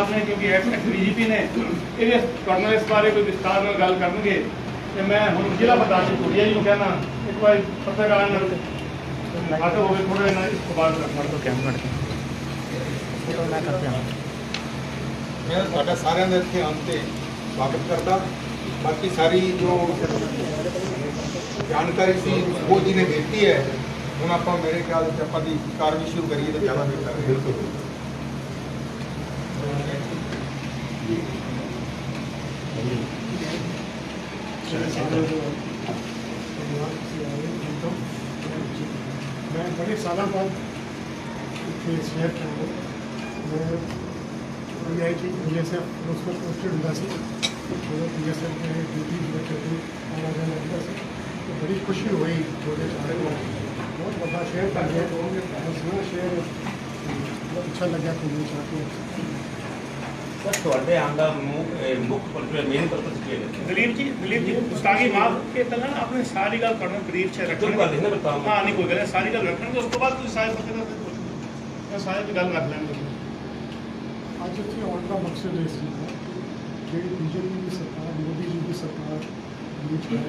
साहब ने क्योंकि एक्स DGP ने इस बारे कोई विस्तार में गल करनगे ते मैं हुण जिला प्रधान धूड़िया जी को कहना एक बार पत्रकारां नाल आटो होवे थोड़ा ना इस बाद मैं साडा सारिਆਂ ਦਾ ਇੱਥੇ ਆਉਣ ਤੇ स्वागत करता। बाकी सारी जो जानकारी सी वो जी ने देती है ਹੁਣ ਆਪਾਂ ਮੇਰੇ ਖਿਆਲ ਵਿੱਚ ਆਪਾਂ ਦੀ ਕਾਰਵਾਈ ਸ਼ੁਰੂ ਕਰੀਏ ਤਾਂ ਜ਼ਿਆਦਾ ਬਿਹਤਰ ਹੈ। ਬਿਲਕੁਲ मैं बड़े साल बाद इतने शहर का हूँ। मैं IIT BSF उसमें पोस्टेड होता सी BSF में ड्यूटी जो करती आना जाना लगता सी तो बड़ी खुशी हुई थोड़े सारे बहुत बड़ा शहर का है सोना शहर बहुत अच्छा लगा घूमने चाहते सर ਤੁਹਾਡੇ ਆਉਣ ਦਾ ਮੁੱਖ ਮੇਨ ਪਰਪਸ ਕੀ ਹੈ? दलीप जी गुस्ताखी माफ के तला आपने सारी गल करना करीब से रखना कोई गल नहीं ना बताओ। हाँ नहीं कोई गल नहीं, सारी गल रखना उसके बाद तुम सारे पते मैं सारे की गल रख लेंगे। आज इतने आने का मकसद है जी BJP की सरकार मोदी जी की सरकार बीच में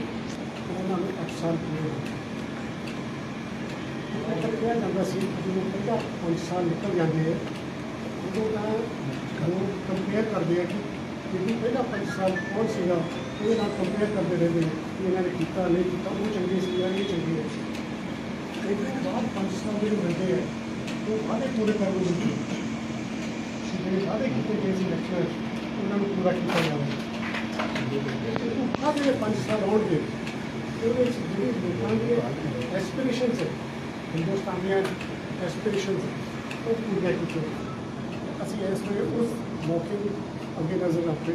उन्होंने 8 साल पूरे क्या लगता सी जो पहला 5 साल निकल जाते हैं उन्होंने कंपेयर करते हैं कि पहला 5 साल कौन सीगा वो कंपेयर करते रहते हैं कि इन्होंने किया नहीं किया वो चंगी सी या ये चंगी है। लेकिन बाद 5 साल जो मिलते हैं वो वादे पूरे करने मिलते हैं ਜਿਹੜੇ ਵਾਅਦੇ ਕੀਤੇ ਗਏ ਸੀ ਇਲੈਕਸ਼ਨ ਉਹਨਾਂ ਨੂੰ ਪੂਰਾ ਕੀਤਾ ਜਾਵੇ। ਬਾਅਦ ਦੇ 5 ਸਾਲ ਆਉਣਗੇ ਉਹਦੇ ਵਿੱਚ ਜਿਹੜੇ ਲੋਕਾਂ ਦੇ ਐਸਪੀਰੇਸ਼ਨਸ ਹੈ ਹਿੰਦੁਸਤਾਨ ਦੀਆਂ ਐਸਪੀਰੇਸ਼ਨਸ ਉਹ ਪੂਰੀਆਂ ਕੀਤੀਆਂ। ਅਸੀਂ ਇਸ ਵੇਲੇ ਉਸ ਮੌਕੇ ਨੂੰ ਅੱਗੇ ਨਜ਼ਰ ਰੱਖਦੇ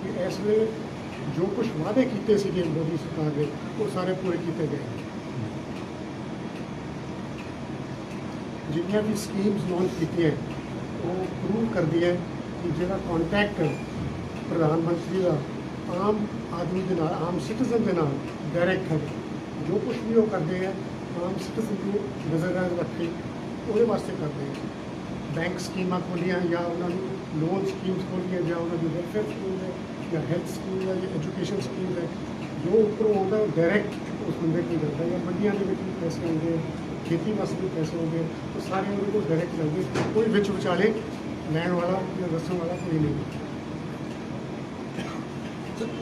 ਕਿ ਇਸ ਵੇਲੇ ਜੋ ਕੁਛ ਵਾਅਦੇ ਕੀਤੇ ਸੀਗੇ ਮੋਦੀ ਸਰਕਾਰ ਦੇ ਉਹ ਸਾਰੇ ਪੂਰੇ ਕੀਤੇ ਗਏ। जिन्हें भी स्कीम्स लॉन्च की है वो प्रूव कर दिया है कि जो कॉन्टैक्ट प्रधानमंत्री का आम आदमी के नाल आम सिटीजन के नाल डायरैक्ट है। जो कुछ भी वो करते हैं आम सिटीजन को नज़र रख के वो वास्ते करते हैं। बैंक स्कीमां खोलियां या उन्होंने लोन स्कीम्स खोलियां या उन्होंने वेलफेयर स्कीम है या हेल्थ स्कीम है या एजुकेशन स्कीम है जो उपरों आता डायरैक्ट उस बंदे को करता है। या मंडियां के भी पैसे आते हैं खेती वास्ते भी पैसे होंगे तो सारे उन्होंने को डायरैक्ट लगते कोई विच विचाले लैन वाला या दसन वाला कोई नहीं।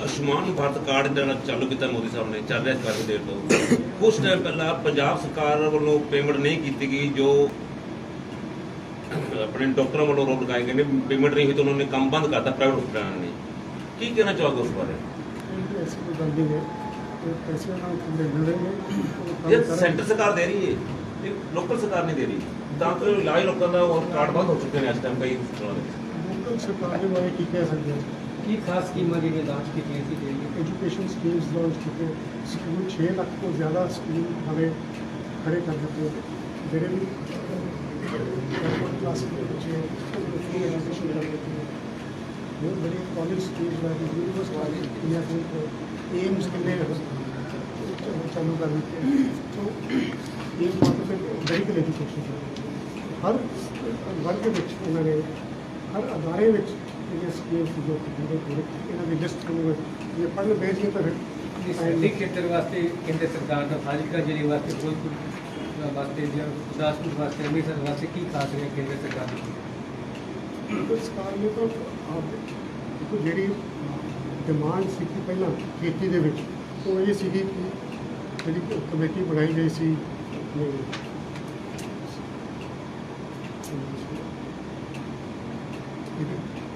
आयुष्मान भारत कार्ड ਜਿਹੜਾ ਚਾਲੂ ਕੀਤਾ ਮੋਦੀ ਸਾਹਿਬ ਨੇ ਚੱਲ ਰਿਹਾ ਕਾਫੀ ਦੇਰ ਤੋਂ ਕੁਝ ਟਾਈਮ ਪਹਿਲਾਂ ਪੰਜਾਬ ਸਰਕਾਰ ਵੱਲੋਂ ਪੇਮੈਂਟ ਨਹੀਂ ਕੀਤੀ ਗਈ ਜੋ ਆਪਣੇ ਡਾਕਟਰਾਂ ਵੱਲੋਂ ਰੋਕ ਲਗਾਏ ਗਏ ਨੇ ਪੇਮੈਂਟ ਨਹੀਂ ਹੋਈ ਤਾਂ ਉਹਨਾਂ ਨੇ ਕੰਮ ਬੰਦ ਕਰਤਾ ਪ੍ਰਾਈਵੇਟ ਹਸਪਤਾਲਾਂ ਨੇ ਕੀ ਕਹਿਣਾ ਚਾਹੋਗੇ ਉਸ ਬਾਰੇ? ऐसी कोई गल नहीं है पैसे मिल रहे हैं ये सेंटर सरकार दे रही है लोकल सरकार नहीं दे रही ਤਾਂ ਕਿ ਇਲਾਜ ਲੋਕਾਂ ਦਾ और कार्ड बंद हो चुके हैं इस टाइम कई लोकल सरकार के बारे की कह सकते हैं की खास स्कीम लॉन्च की एजुकेशन स्कीम्स लॉन्च की स्कूल 6 लाख को ज़्यादा स्कूल हमें खड़े कर देते हैं। मेरे भी क्लास के बच्चे एजुकेशन कर देते हैं बहुत बड़ी कॉलेज स्कूल यूनिवर्सिटी या एम्स के चालू कर देते हैं। तो ये मेडिकल एजुकेशन हर वर्ग उन्होंने हर अदारे स्कीम जो इन्हों की लिस्ट ये पढ़ भेजिए तो सिख खेतर वास्ते केंद्र सरकार का फाजिलका जिले वास्ते फिरोजपुर वास्ते गुरदासपुर वास्ते अमृतसर वास्ते की खास है केंद्र सरकार की? सरकार ने तो देखो जी डिमांड सी पहला खेती के वो ये सी कि जी कमेटी बनाई गई सी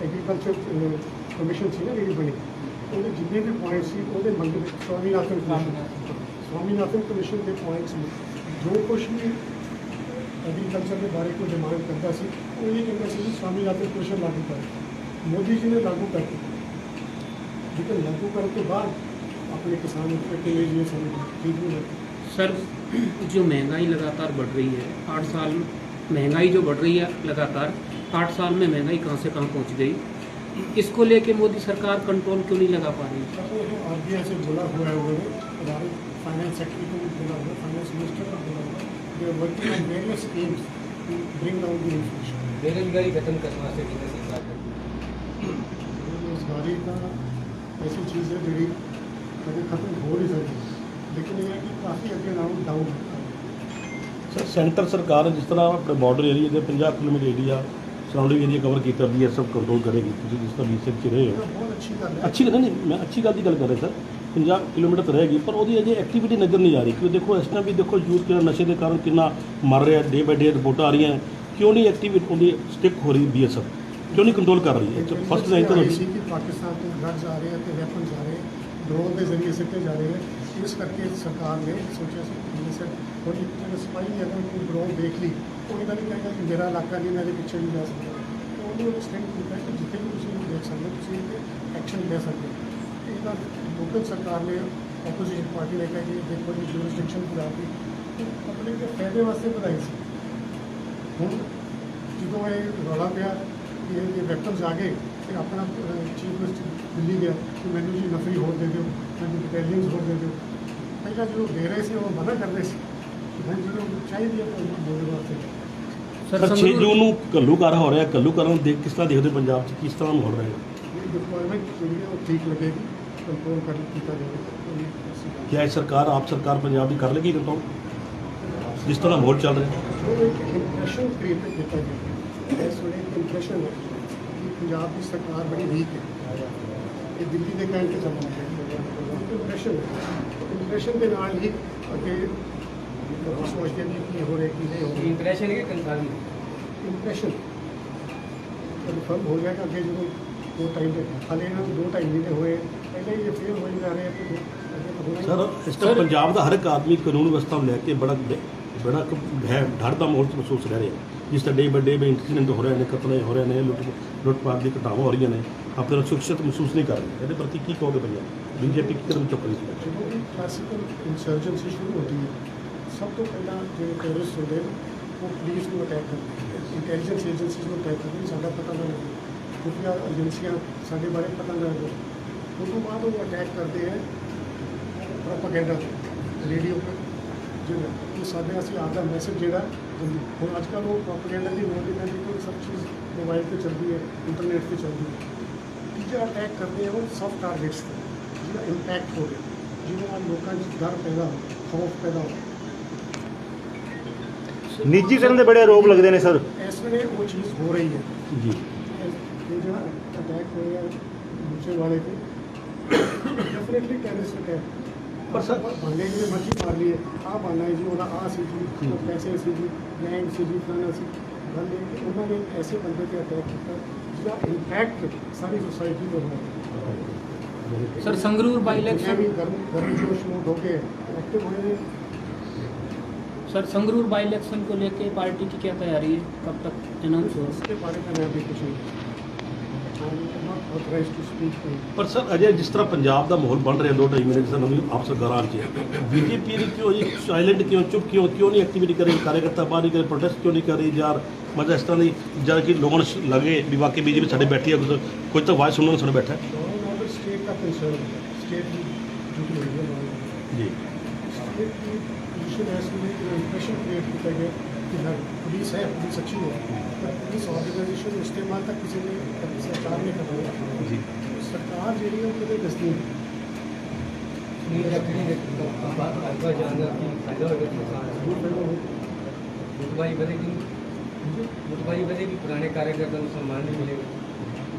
एग्रीकल्चर कमीशन सी ना जी बनी वो जिन्ने भी पॉइंट सी वो मंग स्वामीनाथन कमीशन के पॉइंट्स में जो कुछ भी एग्रीकल्चर के बारे को डिमांड करता सी वो ये कहता सी स्वामीनाथन कमीशन लागू कर मोदी जी ने लागू कर लेकिन लागू करने के बाद अपने किसानों के लिए ये सब ठीक नहीं है। सर जो महंगाई लगातार बढ़ रही है 8 साल महंगाई जो बढ़ रही है लगातार 8 साल में महंगाई कहाँ से कहाँ पहुँच गई इसको लेके मोदी सरकार कंट्रोल क्यों नहीं लगा पा रही? RBI से बोला हुआ है उन्होंने फाइनेंस सेक्रेटरी को भी बोला हुआ फाइनेंस मिनिस्टर को बोला हुआ they are working on various schemes to bring down the inflation. बेरोजगारी खत्म करने वास्ते केंद्र सरकार कर बेरोजगारी का ऐसी चीज़ है जी कभी खत्म हो नहीं सकती, लेकिन यह है कि काफ़ी अगे डाउन ਸਰ ਸੈਂਟਰ ਸਰਕਾਰ ਜਿਸ ਤਰ੍ਹਾਂ ਆਪਣੇ ਬਾਰਡਰ ਏਰੀਆ ਦੇ 50 kilometre area surrounding area cover ਕੀਤਾ ਵੀ ਇਹ ਸਭ ਕੰਟਰੋਲ ਕਰੇਗੀ। ਤੁਸੀਂ ਜਿਸ ਤਰ੍ਹਾਂ ਰੀਸਰਚ 'ਚ ਰਹੇ ਹੋ, बहुत अच्छी गल है। ਅੱਛੀ ਗੱਲ ਨਹੀਂ, ਮੈਂ ਅੱਛੀ ਗੱਲ ਦੀ ਗੱਲ ਕਰ ਰਿਹਾ ਸਰ। 50 ਕਿਲੋਮੀਟਰ ਤਾਂ ਰਹੇਗੀ, ਪਰ ਉਹਦੀ ਅਜੇ ਐਕਟੀਵਿਟੀ ਨਜ਼ਰ ਨਹੀਂ ਆ ਰਹੀ। ਕਿਉਂ ਦੇਖੋ ਇਸ ਤਰ੍ਹਾਂ ਵੀ ਦੇਖੋ ਯੂਥ ਕਿੰਨਾ ਨਸ਼ੇ ਦੇ ਕਾਰਨ ਕਿੰਨਾ ਮਰ ਰਿਹਾ, ਡੇ ਬਾਈ ਡੇ ਰਿਪੋਰਟਾਂ ਆ ਰਹੀਆਂ। ਕਿਉਂ ਨਹੀਂ ਐਕਟੀਵਿਟੀ ਉਹਦੀ ਸਟਿਕ ਹੋ ਰਹੀ BSF ਕਿਉਂ ਨਹੀਂ ਕੰਟਰੋਲ ਕਰ ਰਹੀ ਹੈ? ਫਸਟ ਲਾਈਨ ਤੋਂ ਸੀ ਕਿ ਪਾਕਿਸਤਾਨ ਤੋਂ ਡਰੱਗਸ ਆ ਰਹੇ ਅਤੇ ਵੈਪਨਸ ਆ ਰਹੇ, ਡਰੋਨ ਦੇ ਜ਼ਰੀਏ ਸਿੱਟੇ ਜਾ ਰਹੇ ਹੈ। ਇਸ ਕਰਕੇ ਸਰਕਾਰ ਨੇ ਸੋਚਿਆ ਸੀ ਕਿ ਸਰ ਹੁਣ ਇੱਕ ਜਿਹੜਾ ਸਿਪਾਹੀ ਹੈ ਅਗਰ ਕੋਈ ਡਰੋਨ ਦੇਖ ਲਈ ਉਹ ਇਹਦਾ ਨਹੀਂ ਕਹੇਗਾ ਕਿ ਮੇਰਾ ਇਲਾਕਾ ਨਹੀਂ, ਮੈਂ ਇਹਦੇ ਪਿੱਛੇ ਨਹੀਂ ਜਾ ਸਕਦਾ। ਤਾਂ ਉਹਨੂੰ ਐਕਸਟੈਂਡ ਕੀਤਾ ਕਿ ਜਿੱਥੇ ਵੀ ਤੁਸੀਂ ਦੇਖ ਸਕਦੇ ਹੋ ਤੁਸੀਂ ਇਹਦੇ ਐਕਸ਼ਨ ਲੈ ਸਕਦੇ ਹੋ। ਇਹਦਾ ਲੋਕਲ ਸਰਕਾਰ ਨੇ ਆਪੋਜੀਸ਼ਨ ਪਾਰਟੀ ਨੇ ਕਿਹਾ ਕਿ ਦੇਖੋ ਜੀ ਜੂਰਿਸਡਿਕਸ਼ਨ ਵਧਾਤੀ, ਪਬਲਿਕ ਦੇ ਫਾਇਦੇ ਵਾਸਤੇ ਵਧਾਈ ਸੀ। ਹੁਣ ਜਦੋਂ ਇਹ ਰੌਲਾ ਪਿਆ ਕਿ ਇਹ ਵੈਪਨਸ ਆ ਗਏ ਤੇ ਆਪਣਾ ਚੀਫ ਮਿਨਿਸਟਰ ਦਿੱਲੀ ਗਿਆ ਕਿ ਮੈਨੂੰ ਜੀ ਨਫਰੀ ਹੋਰ ਦੇ ਦਿਓ, ਮੈਨੂੰ ਬਟਾਲੀਅਨਸ ਹੋਰ ਦੇ ਦਿਓ। ਪਹਿਲਾਂ ਜਦੋਂ ਦੇ ਰਹੇ ਸੀ ਉਹ ਮਨਾ ਕਰਦੇ ਸੀ, ਹੁਣ ਜਦੋਂ ਚਾਹੀਦੀ ਹੈ ਤਾਂ ਉਹਨੂੰ ਬੋਲਣ ਵਾਸਤੇ। ਸਰ 6 ਜੂਨ ਨੂੰ ਘੱਲੂਘਾਰਾ ਹੋ ਰਿਹਾ, ਘੱਲੂਘਾਰਾ ਨੂੰ ਦੇਖ ਕਿਸ ਤਰ੍ਹਾਂ ਦੇਖਦੇ ਹੋ? ਪੰਜਾਬ 'ਚ ਕਿਸ ਤਰ੍ਹਾਂ ਮਾਹੌਲ ਰਹੇਗਾ? ਇਹ ਡਿਪਲੋਇਮੈਂਟ ਜਿਹੜੀ ਹੈ ਉਹ ਠੀਕ ਲੱਗੇਗੀ, ਕੰਟਰੋਲ ਕਰ ਕੀਤਾ ਜਾਏਗਾ। ਕੋਈ ਐਸੀ ਗੱਲ ਕਿਆ ਇਹ ਸਰਕਾਰ ਆਪ ਸਰਕਾਰ ਪੰਜਾਬ ਦੀ ਕਰ ਲੇਗੀ ਕੰਟਰੋਲ ਜਿਸ ਤਰ੍ਹਾਂ ਮਾਹੌਲ ਚੱਲ ਰਿਹਾ? ਉਹ ਇੱਕ ਇੰਪ੍ਰੈਸ਼ਨ ਕ੍ਰੀਏਟ ਕੀਤਾ ਗਿਆ। ਇਸ ਵੇਲੇ ਇੱਕ ਇੰਪ੍ਰੈਸ਼ਨ ਹੈ ਕਿ ਪੰਜਾਬ ਦੀ ਸਰਕਾਰ ਬੜੀ ਵੀਕ ਹੈ, ਇਹ ਦਿੱਲੀ ਦੇ ਕਹਿਣ 'ਤੇ ਚੱਲਣਾ ਚਾਹੀਦਾ। ਇੰਪ੍ਰੈਸ਼ਨ ਦੇ ਨਾਲ ਹੀ ਅੱਗੇ ਲੋਕ ਸੋਚਦੇ ਨੇ ਕੀ ਹੋ ਰਿਹਾ ਕੀ ਨਹੀਂ ਹੋ ਰਿਹਾ। इंप्रेशन है कंफर्म ਇੰਪ੍ਰੈਸ਼ਨ ਕਨਫਰਮ ਹੋ ਜਾਏਗਾ ਅੱਗੇ ਜਦੋਂ ਦੋ ਟਾਈਮ ਦੇ ਹਾਲੇ ਇਹਨਾਂ ਨੂੰ 2-2.5 ਮਹੀਨੇ ਹੋਏ, ਪਹਿਲਾਂ ਹੀ ਇਹ ਫੇਲ ਹੋਈ ਜਾ ਰਹੇ ਆ ਤੇ ਅੱਗੇ ਤਾਂ ਹੋਣਾ ਹੀ। ਸਰ ਇਸ ਤਰ੍ਹਾਂ ਪੰਜਾਬ ਦਾ ਹਰ ਇੱਕ ਆਦਮੀ ਕਾਨੂੰਨ ਵਿਵਸਥਾ ਨੂੰ ਲੈ ਕੇ ਬੜਾ ਹੈ ਡਰ ਦਾ ਮਾਹੌਲ 'ਚ ਮਹਿਸੂਸ ਰਹਿ ਰਿਹਾ। ਜਿਸ ਤਰ੍ਹਾਂ ਡੇ ਬਾਈ ਡੇ ਇੰਸੀਡੈਂਟ ਹੋ ਰਹੇ ਨੇ, ਕਤਲ ਹੋ ਰਹੇ ਨੇ, ਲੁੱਟਪਾਟ ਦੀ ਘਟਨਾਵਾਂ ਹੋ ਰਹੀਆਂ ਨੇ, ਆਪਣੇ ਨੂੰ ਸੁਰੱਖਿਅਤ ਮਹਿਸੂਸ ਨਹੀਂ ਕਰ ਰਹੇ। ਇਹਦੇ ਪ੍ਰਤੀ ਕੀ ਕਹੋਗੇ ਪੰਜਾਬ? BJP ਕੀ ਕਦਮ ਚੁੱਕ ਰਹੀ ਸੀ? ਜਦੋਂ ਵੀ ਕਲਾਸੀਕਲ ਇੰਸਰਜੈਂਸੀ ਸ਼ੁਰੂ ਹੁੰਦੀ ਹੈ, ਸਭ ਤੋਂ ਪਹਿਲਾਂ ਜਿਹੜੇ ਟੈਰਰਿਸਟ ਹੁੰਦੇ ਨੇ ਉਹ ਪੁਲਿਸ ਨੂੰ ਅਟੈਕ ਕਰਦੇ ਨੇ, ਇੰਟੈਲੀਜੈਂਸ ਏਜੰਸੀਜ਼ ਨੂੰ ਅਟੈਕ ਕਰਦੇ ਨੇ, ਸਾਡਾ ਪਤਾ ਨਾ ਲੱਗੇ, ਖੁਫੀਆ ਏਜੰਸੀਆਂ ਸਾਡੇ ਬਾਰੇ ਪਤਾ ਨਾ ਲੱਗੇ। ਉਸ ਤੋਂ ਬਾਅਦ ਉਹ ਅਟੈਕ ਕਰਦੇ ਹੈ ਪ੍ਰੋਪਾਗੈਂਡਾ ਰੇਡੀਓ 'ਤੇ, ਜਿਹੜਾ ਕਿ ਸਾਡੇ ਅਸੀਂ ਆਪਦਾ ਮੈਸੇਜ ਜਿਹੜਾ ਹੁਣ ਅੱਜ ਕੱਲ੍ਹ ਉਹ ਪ੍ਰੋਪਾਗੈਂਡਾ ਦੀ ਲੋੜ ਨਹੀਂ ਹੈ, ਕੋਈ ਸਭ ਚੀਜ਼ ਮੋਬਾਈਲ 'ਤੇ ਚੱਲਦੀ ਹੈ, ਇੰਟਰਨੈਟ 'ਤੇ ਚੱਲਦੀ ਹੈ। ਤੀਜਾ ਅਟੈਕ ਕਰਦੇ ਆ ਉਹ ਸੌਫਟ ਟਾਰਗੇਟਸ 'ਤੇ ਜਿਹਦਾ ਇੰਪੈਕਟ ਹੋ ਗਿਆ, ਜਿਹਦੇ ਨਾਲ ਲੋਕਾਂ 'ਚ ਡਰ ਪੈਦਾ ਹੋ, ਖੌਫ ਪੈਦਾ ਹੋ। ਨਿੱਜੀਕਰਨ ਦੇ ਬੜੇ ਆਰੋਪ ਲੱਗਦੇ ਨੇ ਸਰ। ਇਸ ਵੇਲੇ ਉਹ ਚੀਜ਼ ਹੋ ਰਹੀ ਹੈ। ਜੀ ਇਹ ਜਿਹੜਾ ਅਟੈਕ ਹੋਇਆ ਦੂਜੇ ਵਾਲੇ 'ਤੇ ਡੈਫੀਨੇਟਲੀ ਟੈਰਰਿਸਟ ਅਟੈਕ। ਪਰ ਸਰ ਬਾਨੇ ਜਿਹੜੇ ਮਰਜ਼ੀ ਮਾਰ ਲਈਏ, ਆਹ ਬਾਨਾ ਹੈ ਜੀ, ਉਹਦਾ ਆਹ ਸੀ ਜੀ, ਉਹ ਪੈਸੇ ਸੀ ਜੀ, ਲੈਂਡ ਸੀ ਜੀ, ਫਲਾਣਾ ਸੀ। ਗੱਲ ਇਹ ਕਿ ਉਹਨਾਂ ਨੇ ਐਸੇ ਬੰਦੇ 'ਤੇ ਅਟੈਕ ਕੀਤਾ ਜਿਹਦਾ ਇੰਪੈਕਟ ਸਾਰੀ ਸੋਸਾਇਟੀ 'ਤੇ ਹੋਇਆ। सर संगरूर बाई जितने इलेक्शन भी गर्म जोश नोट होके एक्टिव हुए हैं। सर संगरूर बाई इलेक्शन को लेके पार्टी की क्या तैयारी है, कब तक अनाउंस होगा? उसके बारे में मैं अभी कुछ नहीं ऑथराइज टू स्पीक। ਪਰ ਸਰ ਅਜੇ ਜਿਸ ਤਰ੍ਹਾਂ ਪੰਜਾਬ ਦਾ ਮਾਹੌਲ ਬਣ ਰਿਹਾ 2-2.5 ਮਹੀਨੇ ਦੀ ਨਵੀਂ ਆਪ ਸਰਕਾਰਾਂ 'ਚ BJP ਦੀ ਕਿਉਂ ਜੀ ਸਾਇਲੈਂਟ ਕਿਉਂ, ਚੁੱਪ ਕਿਉਂ ਨਹੀਂ ਐਕਟੀਵਿਟੀ ਕਰੇ, ਕਾਰਜਕਰਤਾ ਬਾਹਰ ਨਹੀਂ ਕਰੇ, ਪ੍ਰੋਟੈਸਟ ਕਿਉਂ ਨਹੀਂ ਕਰ ਰਹੀ? ਯਾਰ ਮਤਲਬ ਇਸ ਤਰ੍ਹਾਂ ਦੀ ਜਦ ਕਿ ਲੋਕਾਂ ਨੂੰ ਲੱਗੇ ਵੀ ਵਾਕਈ BJP ਸਾਡੇ ਬੈਠੀ ਹੈ, ਕੁਝ ਤਾਂ ਆਵਾਜ਼ ਸੁਣਨ ਨੂੰ ਸਾਡੇ ਬੈਠਾ ਹੈ। स्टेट का कंसर्न है, स्टेट की जो ਜੀ स्टेट की पोजिशन ऐसी है कि इंप्रेशन क्रिएट किया गया कि हर पुलिस है, पुलिस अच्छी है, पर पुलिस ऑर्गेनाइजेशन इस्तेमाल तक किसी ने सरकार नहीं कर रहा। जी सरकार जी है वो दसती है अगवा जानना की फायदा होगा किसान मुठभाई बनेगी, मुठभाई बनेगी, पुराने कार्यकर्ता को सम्मान नहीं मिलेगा।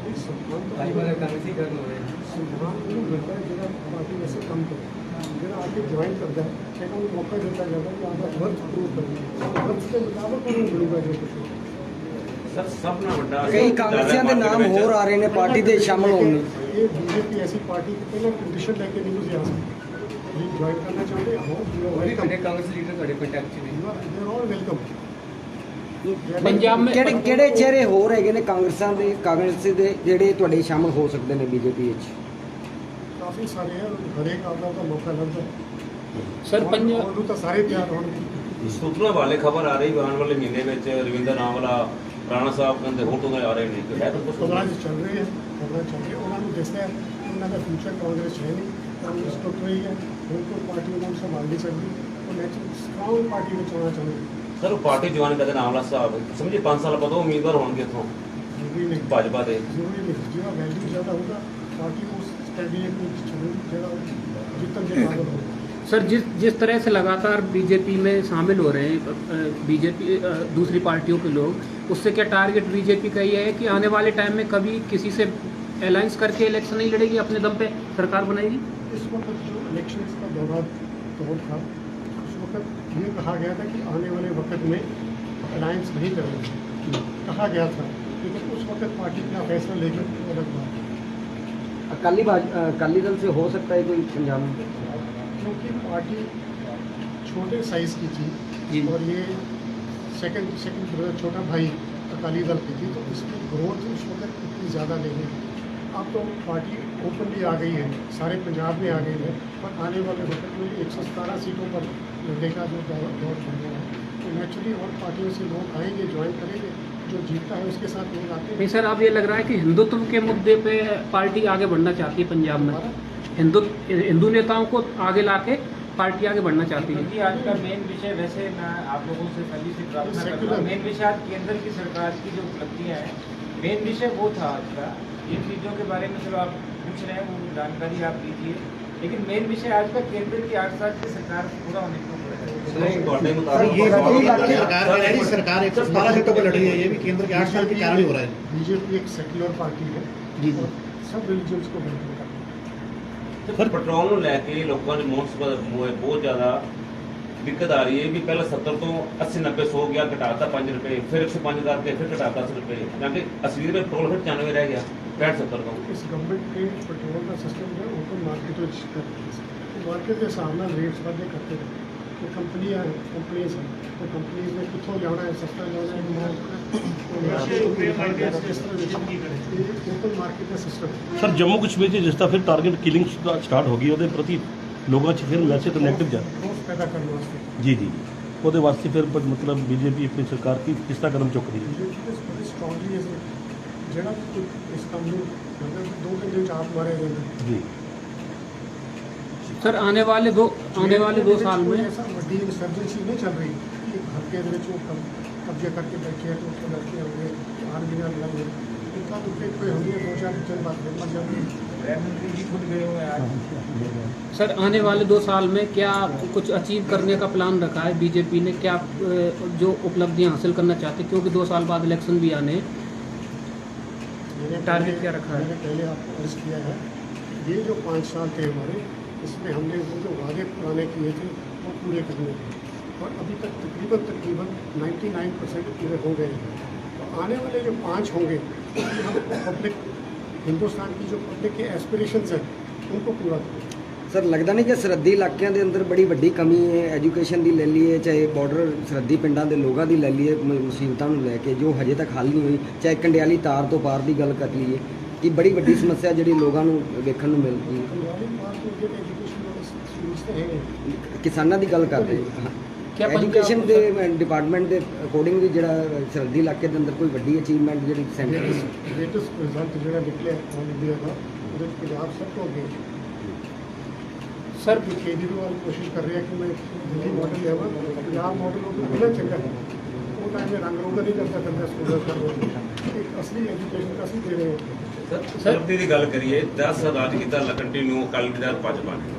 भाई वाला कांग्रेसी करना हो रहे हैं, सम्मान नहीं मिलता है जो पार्टी वैसे कम करे, जो आके ज्वाइन करता है लेकिन उन्हें मौका देता जाता है कि आप वर्क प्रूव करें, वर्क के मुताबिक उन्हें मिलेगा जो कुछ हो। ਸਰ ਸਭ ਨਾਲ ਵੱਡਾ ਕਈ ਕਾਂਗਰਸੀਆਂ ਦੇ ਨਾਮ ਹੋਰ ਆ ਰਹੇ ਨੇ ਪਾਰਟੀ ਦੇ ਸ਼ਾਮਲ ਹੋਣ ਲਈ। ये बीजेपी ऐसी पार्टी की पहले कंडीशन लेके नहीं मुझे आ सकती, ज्वाइन करना चाहते हो यू वो भी वेलकम, बड़े कांग्रेस लीडर थोड़े कंटेक्ट च नहीं। You are all welcome. Punjab में ਕਿਹੜੇ ਚਿਹਰੇ ਹੋਰ ਹੈਗੇ ਨੇ ਕਾਂਗਰਸ ਦੇ ਜਿਹੜੇ ਤੁਹਾਡੇ ਸ਼ਾਮਲ ਹੋ ਸਕਦੇ ਨੇ BJP ਵਿੱਚ? काफ़ी सारे हैं, हरेक आपका का मौका लगता है। सर पंजाब और तो सारे तैयार होने। ਸੂਤਰਾਂ ਵਾਲੇ ਖਬਰ ਆ ਰਹੀ ਆਉਣ ਵਾਲੇ ਮਹੀਨੇ ਵਿੱਚ ਰਵਿੰਦਰ ਨਾਵਲਾ ਰਾਣਾ ਸਾਹਿਬ ਕਹਿੰਦੇ ਹੋਰ ਤੋਂ ਆ ਰਹੇ ਨੇ ਕਿ ਹੈ ਤਾਂ ਕੁਛ खबर चल रही है, खबर चल रही है, उन्होंने दसा है उन्होंने फ्यूचर कांग्रेस है नहीं, कांग्रेस टुट रही है, बिल्कुल पार्टी उन्होंने संभाल नहीं सकती, और नेचुरल स्ट्रॉन्ग पार्टी में चलना चाहते ਸਰ ਉਹ ਪਾਰਟੀ ਜੁਆਇਨ ਕਰਦੇ ਨਾਲ ਵਾਲਾ ਹਿਸਾਬ ਸਮਝੇ 5 ਸਾਲ ਬਾਅਦ ਉਹ ਉਮੀਦਵਾਰ ਹੋਣਗੇ ਇੱਥੋਂ ਜ਼ਰੂਰੀ ਨਹੀਂ, ਭਾਜਪਾ ਦੇ। ਜ਼ਰੂਰੀ ਨਹੀਂ, ਜਿਹੜਾ ਵੈਲਿਊ ਜ਼ਿਆਦਾ ਹੋਗਾ पार्टी उस कैंडिडेट को जितना जितन के काबिल हो। सर जिस तरह से लगातार बीजेपी में शामिल हो रहे हैं बीजेपी दूसरी पार्टियों के लोग, उससे क्या टारगेट बीजेपी का ये है कि आने वाले टाइम में कभी किसी से अलायंस करके इलेक्शन नहीं लड़ेगी, अपने दम पे सरकार बनाएगी? इस वक्त जो इलेक्शन का दौर था उस वक्त ये कहा गया था कि आने वाले वक्त में अलायंस नहीं करेंगे, कहा गया था, लेकिन उस वक्त पार्टी क्या फैसला लेगी वो अलग बात है। अकाली दल से हो सकता है कोई पंजाब में, क्योंकि पार्टी छोटे साइज की थी और ये सेकंड ब्रदर छोटा भाई अकाली दल की थी, तो इसकी ग्रोथ उस वक्त इतनी ज़्यादा नहीं है। अब तो पार्टी ओपनली आ गई है, सारे पंजाब में आ गई है, पर आने वाले वक्त में 117 सीटों पर लड़ने का जो दौर चल रहा है, तो नेचुरली और पार्टियों से लोग आएंगे, ज्वाइन करेंगे, जो जीतता है उसके साथ लोग आते हैं। नहीं सर, अब ये लग रहा है कि हिंदुत्व के मुद्दे पे पार्टी आगे बढ़ना चाहती है पंजाब में, हिंदू नेताओं को आगे लाके पार्टी आगे बढ़ना चाहती है। क्योंकि आज का मेन विषय, वैसे मैं आप लोगों से सभी से प्रार्थना करता हूं, मेन विषय आज केंद्र की सरकार की जो उपलब्धियां हैं, मेन विषय वो था आज का। इन चीज़ों के बारे में चलो आप पूछ रहे हैं, वो जानकारी आप लीजिए, लेकिन मेन विषय आज का केंद्र की 8 साल की सरकार पूरा होने को सरकार 117 सीटों पर लड़ रही है, ये भी केंद्र के 8 साल के कारण ही हो रहा है। बीजेपी एक सेक्युलर पार्टी है और सब रिलीजन्स को बेहतर करती है। सर पेट्रोल ਨੂੰ ਲੈ ਕੇ ਲੋਕਾਂ ਦੇ ਮੋਟਸ ਬਹੁਤ ਜ਼ਿਆਦਾ ਦਿੱਕਤ ਆ ਰਹੀ ਹੈ ਵੀ ਪਹਿਲਾਂ 70 ਤੋਂ 80 90 100 ਗਿਆ, ਘਟਾਤਾ 5 ਰੁਪਏ, ਫਿਰ 105 करके फिर घटाता 10 रुपये, यानी 80 रुपये पेट्रोल फिर 95 रह गया 65-70 का। इस गवर्नमेंट के पेट्रोल का सिस्टम जो है ओपन मार्केट में मार्केट के सामने रेट्स वादे करते रहते हैं। तो कंपनीज हैं, तो कंपनीज ने कितों जाना है, सस्ता जाना है, ओपन मार्केट का सिस्टम। सर जम्मू कश्मीर से जिस तरह फिर टारगेट किलिंग स्टार्ट हो गई ਉਹਦੇ ਪ੍ਰਤੀ ਲੋਕਾਂ 'ਚ ਫਿਰ ਮੈਸੇਜ ਨੈਗੇਟਿਵ ਜਾ रोज पैदा करने वास्ते ਜੀ ਜੀ ਉਹਦੇ ਵਾਸਤੇ ਫਿਰ ਮਤਲਬ ਬੀਜੇਪੀ ਆਪਣੀ ਸਰਕਾਰ ਕੀ ਕਿਸ ਤਰ੍ਹਾਂ ਕਦਮ ਚੁੱਕ ਰਹੀ ਹੈ? बड़ी स्ट्रांगली जरा इस काम में मतलब 2 घंटे चाप मारे जाते जी सर आने वाले दो साल में ऐसा बड़ी इंसर्जेंसी नहीं चल रही कि हल्के कब्जे करके बैठे हैं तो उसको लड़के होंगे आर्मी ना लग गए इतना दुखे कोई होंगे 2-4 दिन बाद मर जाएंगे। प्रधानमंत्री जी खुद गए हुए हैं आज। सर आने वाले 2 साल में क्या कुछ अचीव करने का प्लान रखा है बीजेपी ने, क्या जो उपलब्धियां हासिल करना चाहती है, क्योंकि 2 साल बाद इलेक्शन भी आने, टारगेट क्या रखा है? मैंने पहले आपको अर्ज किया है, ये जो 5 साल थे हमारे, इसमें हमने वो जो वादे पुराने किए थे वो पूरे करने थे और अभी तक तकरीबन 99% पूरे हो गए हैं। तो आने वाले जो 5 होंगे उसमें हम पब्लिक हिंदुस्तान की जो पब्लिक के एस्पिरेशंस हैं उनको पूरा करें। ਸਰ ਲੱਗਦਾ ਨਹੀਂ ਕਿ ਸਰਹੱਦੀ ਇਲਾਕਿਆਂ ਦੇ ਅੰਦਰ ਬੜੀ ਵੱਡੀ ਕਮੀ ਹੈ, ਐਜੂਕੇਸ਼ਨ ਦੀ ਲੈ ਲਈਏ, ਚਾਹੇ ਬਾਰਡਰ ਸਰਹੱਦੀ ਪਿੰਡਾਂ ਦੇ ਲੋਕਾਂ ਦੀ ਲੈ ਲਈਏ, ਮੁਸੀਬਤਾਂ ਨੂੰ ਲੈ ਕੇ ਜੋ ਹਜੇ ਤੱਕ ਹੱਲ ਨਹੀਂ ਹੋਈ, ਚਾਹੇ ਕੰਡਿਆਲੀ ਤਾਰ ਤੋਂ ਪਾਰ ਦੀ ਗੱਲ ਕਰ ਲਈਏ, ਕਿ ਬੜੀ ਵੱਡੀ ਸਮੱਸਿਆ ਜਿਹੜੀ ਲੋਕਾਂ ਨੂੰ ਵੇਖਣ ਨੂੰ ਮਿਲਦੀ ਹੈ। कंडियाली पार्क में जो एजुकेशन सुविधाएं हैं ਕਿਸਾਨਾਂ ਦੀ ਗੱਲ ਕਰ ਰਹੇ ਹਾਂ, ਐਜੂਕੇਸ਼ਨ ਦੇ ਡਿਪਾਰਟਮੈਂਟ ਦੇ ਅਕੋਰਡਿੰਗ ਵੀ ਜਿਹੜਾ ਸਰਹੱਦੀ ਇਲਾਕੇ ਦੇ ਅੰਦਰ ਕੋਈ ਵੱਡੀ ਅਚੀਵਮੈਂਟ ਜਿਹੜੀ ਸੈਂਟਰ ਦੀ लेटेस्ट रिजल्ट जो निकले ऑल इंडिया का उधर पंजाब सब तो आगे सर केजरीवाल कोशिश कर रहे हैं कि मैं दिल्ली मॉडल लेवा पंजाब मॉडल हो तो बड़ा चंगा है वो टाइम में रंग रोगन नहीं करता स्टूडेंट का एक असली एजुकेशन का असली दे रहे हैं। ਸਰ ਦੀ ਗੱਲ ਕਰੀਏ 10 ਸਾਲ ਰਾਜ ਕੀਤਾ ਕੰਟੀਨਿਊ ਅਕਾਲੀ ਦਲ ਭਾਜਪਾ ਨੇ,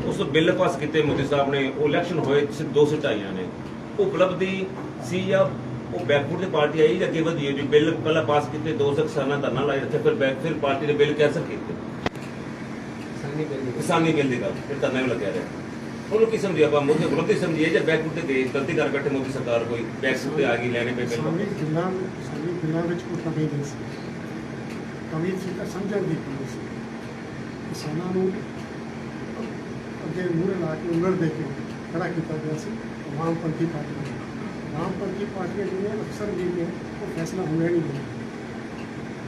ਉਸ ਬਿੱਲ ਪਾਸ ਕੀਤੇ ਮੋਦੀ ਸਾਹਿਬ ਨੇ, ਉਹ ਇਲੈਕਸ਼ਨ ਹੋਏ 2 ਸੀਟਾਂ ਆਈਆਂ ਨੇ, ਉਪਲਬਧੀ ਸੀ ਜਾਂ ਉਹ ਬੈਕਵਰਡ ਦੀ ਪਾਰਟੀ ਆਈ ਜਾਂ ਕੇਵਲ ਜੀ ਬਿੱਲ ਪਹਿਲਾਂ ਪਾਸ ਕੀਤੇ 2 ਕਿਸਾਨਾਂ ਧਰਨਾ ਲਾਇਆ ਇੱਥੇ, ਫਿਰ ਪਾਰਟੀ ਦੇ ਬਿੱਲ ਕੈਂਸਲ ਕੀਤੇ, ਕਿਸਾਨੀ ਬਿੱਲ ਦੀ ਗੱਲ ਫਿਰ ਧਰਨਾ ਵੀ ਲੱਗਿਆ ਰਿਹਾ, ਉਹਨੂੰ ਕੀ ਸਮਝਿਆ ਆਪਾਂ ਮੋਦੀ ਉਪਲਬਧੀ ਸਮਝੀਏ ਜਾਂ ਬੈਕਵਰਡ ਤੇ ਗਏ ਗਲਤੀ ਕਰ ਬੈਠੇ ਮੋਦੀ ਸਰਕਾਰ ਕੋਈ ਬੈਕਵਰਡ ਤੇ ਆ ਗਈ ਲੈਣੇ ਪਏ ਬਿੱਲ? ਸਾਰੀ ਗੱਲਾਂ ਵਿੱਚ ਕੋਈ ਕਮੀ ਨਹੀਂ ਸੀ, ਕਮੀ ਸੀ ਤਾਂ ਸਮਝਣ ਦੀ ਕਮੀ ਸੀ। ਕਿਸਾਨਾਂ ਨੂੰ ਅੱਗੇ ਮੂਹਰੇ ਲਾ ਕੇ ਉਂਗਲ ਦੇ ਕੇ ਖੜਾ ਕੀਤਾ ਗਿਆ ਸੀ ਵਾਮਪੰਥੀ ਪਾਰਟੀਆਂ। वामपंथी पार्टियाँ जो हैं अक्सर ये वो फैसला होना नहीं है।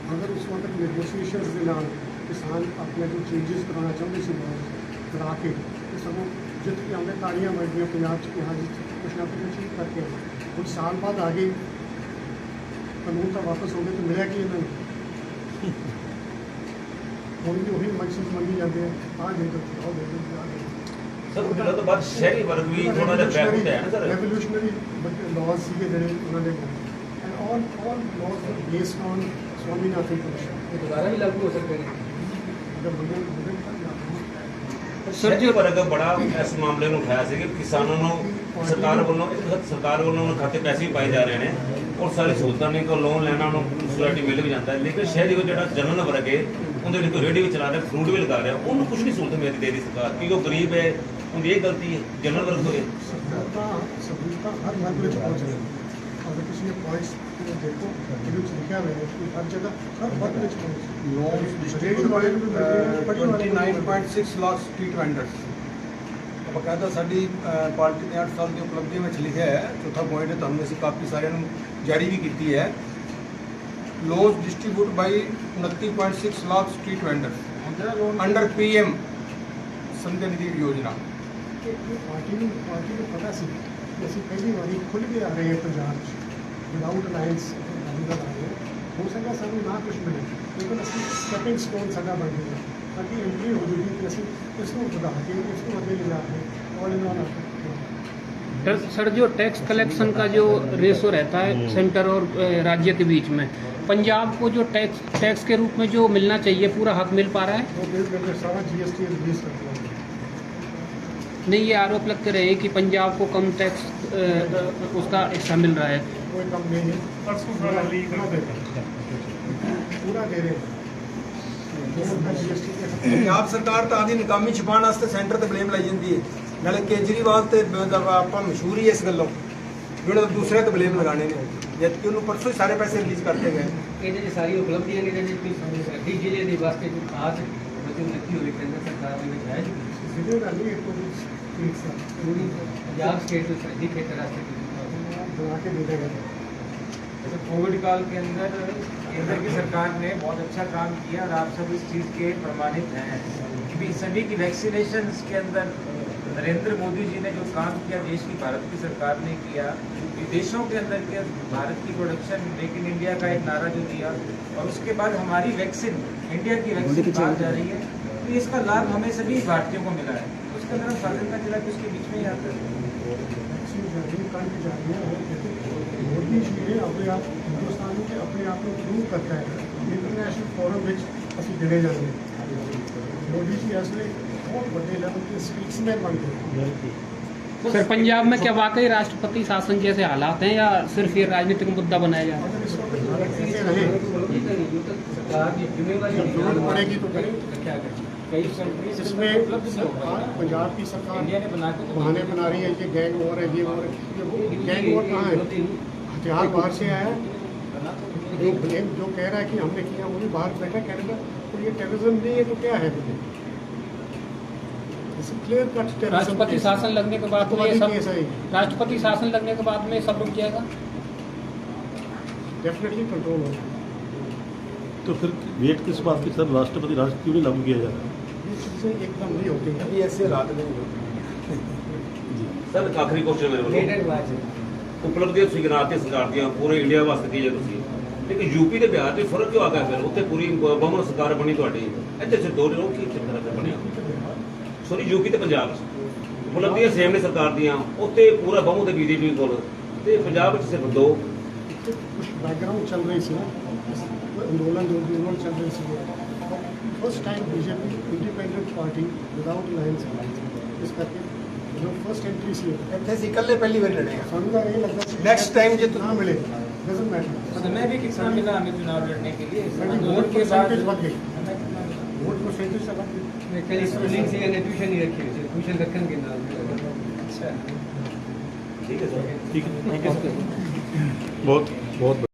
अगर उस वक्त नेगोशिएशन के नाल किसान अपने जो चेंजेस कराना चाहते थे करा के तो सब जित के आने ताड़ियाँ बजदियाँ पंजाब च यहाँ कुछ ना कुछ चीज़ करके कुछ साल बाद आगे कानून तो वापस हो गए तो मिला कि इन्होंने हम भी वही मंशा मंगी जाते हैं आ गए तो आओ देखो आ गए। ਸਰ ਬਿੱਲਾਂ ਤੋਂ ਬਾਅਦ ਸ਼ਹਿਰੀ ਵਰਗ ਵੀ ਥੋੜਾ ਜਿਹਾ ਬੈਕ ਹੈ ਨਾ ਸਰ। ਰੈਵੋਲੂਸ਼ਨਰੀ ਲਾਜ਼ ਸੀਗੇ ਜਿਹੜੇ ਉਹਨਾਂ ਦੇ ਐਂਡ ਆਲ ਲਾਜ਼ ਵਰ ਬੇਸਡ ਔਨ ਸਵਾਮੀਨਾਥਨ ਕਮਿਸ਼ਨ ये दोबारा भी लागू हो सकते हैं। ਸ਼ਹਿਰੀ ਵਰਗ ਬੜਾ ਇਸ ਮਾਮਲੇ ਨੂੰ ਉਠਾਇਆ ਸੀ ਕਿ ਕਿਸਾਨਾਂ ਨੂੰ ਸਰਕਾਰ ਵੱਲੋਂ ਉਹਨਾਂ ਖਾਤੇ ਪੈਸੇ ਵੀ ਪਾਏ ਜਾ ਰਹੇ ਨੇ ਔਰ ਸਾਰੀ ਸਹੂਲਤਾਂ ਨੇ ਕੋ ਲੋਨ ਲੈਣਾ ਉਹਨੂੰ ਫੈਸਿਲਿਟੀ ਮਿਲ ਵੀ ਜਾਂਦਾ ਹੈ, ਲੇਕਿਨ ਸ਼ਹਿਰੀ ਉਹ ਜਿਹੜਾ ਜਨਰਲ ਵਰਗ ਹੈ ਉਹਦੇ ਲਈ ਕੋਈ ਰੇਹੜੀ ਵੀ ਚਲਾ ਰਿਹਾ, ਫਰੂਟ ਵੀ ਲਗਾ ਰਿਹਾ, ਉਹਨੂੰ ਕੁਝ ਨਹੀਂ ਸਹੂਲਤ ਮਿਲਦੀ ਦੇ ਰਹੀ ਸਰਕਾਰ, ਕਿਉਂਕਿ ਉਹ ਗਰੀਬ ਹੈ। ਉਹਦੀ ਇਹ ਗਲਤੀ ਹੈ ਜਨਰਲ ਵਰਗ ਤੋਂ ਹੈ। ਸਹੂਲਤਾਂ ਹਰ ਵਰਗ ਵਿੱਚ ਪਹੁੰਚ ਰਹੀ ਅਗਰ ਤੁਸੀਂ ਇਹ ਪੁਆਇੰਟਸ ਦੇਖੋ ਇਹਦੇ ਵਿੱਚ ਲਿਖਿਆ ਹੋਇਆ ਹੈ ਕਿ ਹਰ ਜਗ੍ਹਾ ਹਰ ਵਰਗ ਵਿੱਚ ਪਹੁੰਚ ਰੇਹੜੀ ਵਾਲੇ ਨੂੰ ਵੀ ਮਿਲ ਰਹੀ ਹੈ, ਫੜੀ ਵਾਲੇ ਨੂੰ ਵੀ ਮਿਲ ਰਹੀ ਹੈ। 29.6 ਲੱਖ ਸਟਰੀਟ ਵੈਂਡਰਸ ਬਕਾਇਦਾ ਸਾਡੀ ਪਾਰਟੀ ਨੇ 8 ਸਾਲ ਦੀ ਉਪਲਬਧੀ ਵਿੱਚ ਲਿਖਿਆ ਹੈ। ਚੌਥਾ ਪੁਆਇੰਟ ਹੈ, ਤੁਹਾਨੂੰ ਅਸੀਂ ਕਾਪੀ ਸਾਰਿਆਂ ਨੂੰ ਜਾਰੀ ਵੀ ਕੀਤੀ ਹੈ। ਲੋਨਸ ਡਿਸਟ੍ਰੀਬਿਊਟ ਬਾਈ 29.6 lakh street vendors under PM ਸੰਧਿਆ ਨਿਧੀ ਯੋਜਨਾ। ਪਾਰਟੀ ਨੂੰ ਪਤਾ ਸੀ ਕਿ ਅਸੀਂ ਪਹਿਲੀ ਵਾਰੀ ਖੁੱਲ੍ਹ ਕੇ ਆ ਰਹੇ ਹਾਂ ਪੰਜਾਬ 'ਚ ਵਿਦਾਊਟ ਅਲਾਇੰਸ ਦਾ ਆ ਰਹੇ ਹੋ ਸਕਦਾ ਸਾਨੂੰ ਨਾ ਕੁਛ ਮਿਲੇ, ਲੇਕਿਨ ਅਸੀਂ ਸਟੈਪਿੰਗ ਸਟੋਨ ਸਾਡਾ ਬਣ ਗਿਆ, ਸਾਡੀ ਐਂਟਰੀ ਹੋ ਜੂਗੀ ਕਿ ਅਸੀਂ ਇਸ ਨੂੰ ਵਧਾ ਕੇ ਇਸ ਨੂੰ ਅੱਗੇ ਲਿਜਾ ਕੇ ਔਲ ਇਨ ਆਲ सर जो टैक्स कलेक्शन का जो रेशो रहता है सेंटर और राज्य के बीच में, पंजाब को जो टैक्स के रूप में जो मिलना चाहिए पूरा हक मिल पा रहा है? वो बिल करके सारा GST रिलीज कर दिया। नहीं, ये आरोप लगते रहे कि पंजाब को कम टैक्स उसका हिस्सा मिल रहा है। कोई कम नहीं है, परसों सारा लीक पूरा दे रहे हैं, पूरा दे रहे हैं। GST के ਪੰਜਾਬ ਸਰਕਾਰ ਤਾਂ ਆਦੀ ਨਕਾਮੀ ਛੁਪਾਉਣ ਵਾਸਤੇ ਸੈਂਟਰ ਤੇ ਬਲੇਮ ਲਾਈ ਜਾਂਦੀ ਹੈ। ਨਾਲੇ ਕੇਜਰੀਵਾਲ ਤੇ ਆਪਾਂ ਮਸ਼ਹੂਰ ਹੀ ਇਸ ਗੱਲੋਂ ਜਿਹੜੇ ਦੂਸਰੇ ਤੇ ਬਲੇਮ ਲਗਾਣੇ ਨੇ, ਜਦਕਿ ਉਹਨੂੰ ਪਰਸੋਂ ਹੀ ਸਾਰੇ ਪੈਸੇ ਰਿਲੀਜ਼ ਕਰਤੇ ਗਏ। ਇਹਦੇ 'ਚ ਸਾਰੀ ਉਪਲਬਧੀਆਂ ਨੇ ਜਿਹੜੇ ਕਿ ਸਾਡੀ ਜ਼ਿਲ੍ਹੇ ਦੇ ਵਾਸਤੇ ਕੋਈ ਖਾਸ ਉਨਤੀ ਹੋਵੇ ਕੇਂਦਰ ਸਰਕਾਰ ਦੇ ਵਿੱਚ ਹੈ ਜੀ। सीधे वाली एक तो ठीक सा ਪੂਰੀ ਪੰਜਾਬ ਸਟੇਟ ਵਿੱਚ ਸਰਦੀ ਖੇਤਰ ਵਾਸਤੇ बना के दे देगा। जैसे कोविड काल के अंदर केंद्र की सरकार ने बहुत अच्छा काम किया और आप सब इस चीज़ के प्रमाणित हैं कि सभी की वैक्सीनेशन के अंदर नरेंद्र मोदी जी ने जो काम किया, देश की भारत की सरकार ने किया, विदेशों के अंदर के भारत की प्रोडक्शन मेक इन इंडिया का एक नारा जो दिया और उसके बाद हमारी वैक्सीन इंडिया की वैक्सीन बाहर जा रही है, तो इसका लाभ हमें सभी भारतीयों को मिला है। उसके अंदर हम फाजिलका जिला के उसके बीच में ही आते हैं। मोदी जी ने अपने आप हिंदुस्तान के अपने आप को प्रूव करता है इंटरनेशनल फोरम में असं गिने जाते मोदी जी असले बहुत बड़े लेवल के स्पीक्समैन बन गए। सर पंजाब में क्या वाकई राष्ट्रपति शासन जैसे हालात हैं या सिर्फ ये राजनीतिक मुद्दा बनाया जा रहा है? अगर इस वक्त भारत ऐसे रहे सरकार की जिम्मेवारी जब जरूरत पड़ेगी तो करें। क्या करें? कई कंट्रीज इसमें पंजाब की सरकार इंडिया ने बना के बहाने बना रही है, ये गैंग वॉर है, ये वॉर है। गैंग वॉर कहाँ है? हथियार बाहर से आया है, जो ब्लेम जो कह रहा है कि हमने किया वो भी बाहर बैठा कनाडा, तो ये टेररिज्म नहीं है तो क्या है? क्लियर कट राष्ट्रपति शासन लगने के बाद में ये सब केस है, राष्ट्रपति शासन लगने के बाद में सब रुक जाएगा? डेफिनेटली कंट्रोल होगा। तो फिर वेट किस बात की सर, राष्ट्रपति राज क्यों नहीं लागू किया जा रहा? ये चीज़ें एकदम नहीं होती हैं। अभी ऐसे रात नहीं होती। ਸਰ ਇੱਕ ਆਖਰੀ ਕੁਐਸਚਨ ਮੇਰੇ ਵੱਲੋਂ, Later watch है। ਉਪਲਬਧੀਆਂ ਤੁਸੀਂ ਗਿਣਾਤੀਆਂ ਸਰਕਾਰ ਦੀਆਂ ਪੂਰੇ ਇੰਡੀਆ ਵਾਸਤੇ ਕੀ ਹੈ ਤੁਸੀਂ, ਲੇਕਿਨ ਯੂਪੀ ਤੇ ਬਿਹਾਰ ਤੇ ਫਰਕ ਕਿਉਂ ਆ ਗਿਆ? ਫਿਰ ਉੱਥੇ ਪੂਰੀ ਬਹੁਮਤ ਸਰਕਾਰ ਬਣੀ ਤੁਹਾਡੀ, ਇੱਥੇ ਸਿਰ ਦੋ ਲੋਕ ਕੀ ਚੱਕਰ ਹੈ ਬਣਿਆ? ਸੋਰੀ ਯੂਪੀ ਤੇ ਪੰਜਾਬ 'ਚ ਉਪਲਬਧੀਆਂ ਸੇਮ ਨੇ ਸਰਕਾਰ ਦੀਆਂ, ਉੱਥੇ ਪੂਰਾ ਬਹੁਮਤ ਹੈ BJP ਕੋਲ, ਤੇ ਪੰਜਾਬ ਵਿੱਚ ਸਿਰਫ ਦੋ। कुछ बैकग्राउंड चल रही थी ना, आंदोलन जो भी उन्होंने चल रही थी, first time BJP independent party without alliance इस करके जो फर्स्ट एंट्री सी ਇੱਥੇ ਅਸੀਂ ਇਕੱਲੇ ਪਹਿਲੀ ਵਾਰ ਲੜੇ ਹਾਂ। सानू का यही लगता है Next time जे ना मिले डजंट मैटर, समय भी कितना मिला हमें चुनाव लड़ने के लिए? वोट परसेंटेज बढ़ गई, वोट परसेंटेज से बढ़ गई। कल स्कूलिंग से या ट्यूशन ही रखी हुई, ट्यूशन रखने के नाम पे। अच्छा ਠੀਕ ਹੈ ਸਰ। ठीक है बहुत बहुत